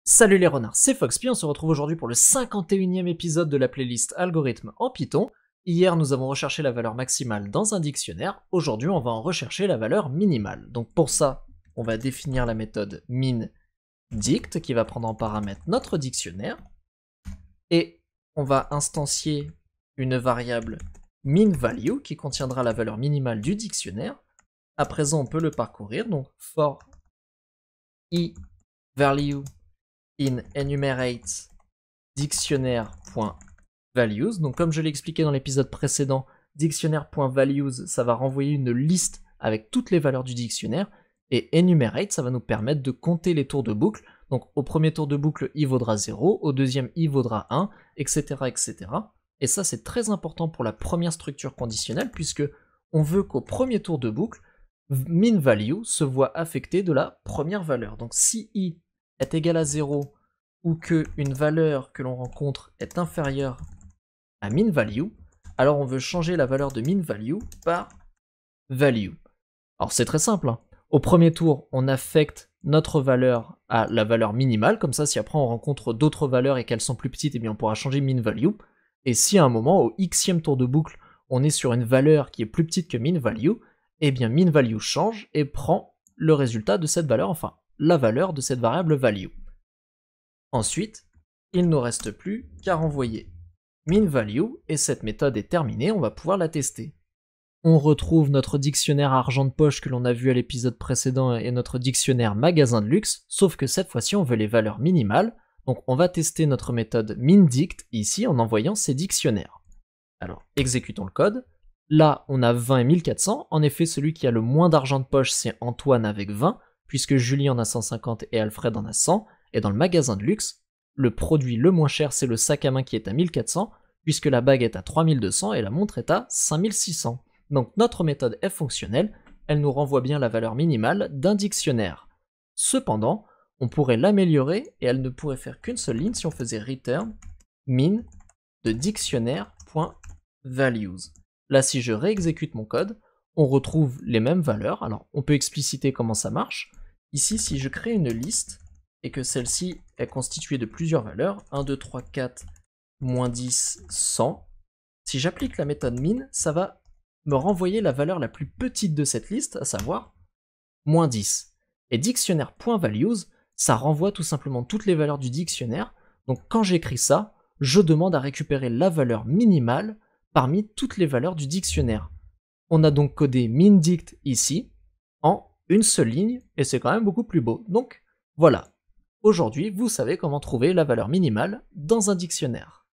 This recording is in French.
Salut les renards, c'est Foxpy, on se retrouve aujourd'hui pour le 51e épisode de la playlist Algorithme en Python. Hier nous avons recherché la valeur maximale dans un dictionnaire, aujourd'hui on va en rechercher la valeur minimale. Donc pour ça, on va définir la méthode minDict qui va prendre en paramètre notre dictionnaire, et on va instancier une variable minValue qui contiendra la valeur minimale du dictionnaire. À présent on peut le parcourir, donc for i_value in enumerate dictionnaire.values. Donc comme je l'ai expliqué dans l'épisode précédent, dictionnaire.values, ça va renvoyer une liste avec toutes les valeurs du dictionnaire, et enumerate, ça va nous permettre de compter les tours de boucle. Donc au premier tour de boucle, i vaudra 0, au deuxième, i vaudra 1, etc. etc. Et ça, c'est très important pour la première structure conditionnelle, puisque on veut qu'au premier tour de boucle, minValue se voit affecté de la première valeur. Donc si i est égal à 0 ou que une valeur que l'on rencontre est inférieure à minValue, alors on veut changer la valeur de minValue par value. Alors c'est très simple, hein. Au premier tour, on affecte notre valeur à la valeur minimale, comme ça si après on rencontre d'autres valeurs et qu'elles sont plus petites, eh bien on pourra changer minValue. Et si à un moment, au xème tour de boucle, on est sur une valeur qui est plus petite que minValue, eh bien minValue change et prend le résultat de cette valeur, enfin la valeur de cette variable value. Ensuite, il ne nous reste plus qu'à renvoyer minValue, et cette méthode est terminée, on va pouvoir la tester. On retrouve notre dictionnaire argent de poche que l'on a vu à l'épisode précédent et notre dictionnaire magasin de luxe, sauf que cette fois-ci on veut les valeurs minimales, donc on va tester notre méthode minDict ici en envoyant ces dictionnaires. Alors, exécutons le code. Là, on a 20 et 1400, en effet celui qui a le moins d'argent de poche c'est Antoine avec 20, puisque Julie en a 150 et Alfred en a 100, et dans le magasin de luxe, le produit le moins cher c'est le sac à main qui est à 1400, puisque la bague est à 3200 et la montre est à 5600. Donc notre méthode est fonctionnelle, elle nous renvoie bien la valeur minimale d'un dictionnaire. Cependant, on pourrait l'améliorer et elle ne pourrait faire qu'une seule ligne si on faisait return min de dictionnaire.values. Là si je réexécute mon code, on retrouve les mêmes valeurs. Alors on peut expliciter comment ça marche. Ici si je crée une liste et que celle-ci est constituée de plusieurs valeurs, 1, 2, 3, 4, moins 10, 100, si j'applique la méthode min, ça va me renvoyer la valeur la plus petite de cette liste, à savoir moins 10. Et dictionnaire.values, ça renvoie tout simplement toutes les valeurs du dictionnaire, donc quand j'écris ça, je demande à récupérer la valeur minimale parmi toutes les valeurs du dictionnaire. On a donc codé minDict ici, en une seule ligne, et c'est quand même beaucoup plus beau. Donc voilà, aujourd'hui vous savez comment trouver la valeur minimale dans un dictionnaire.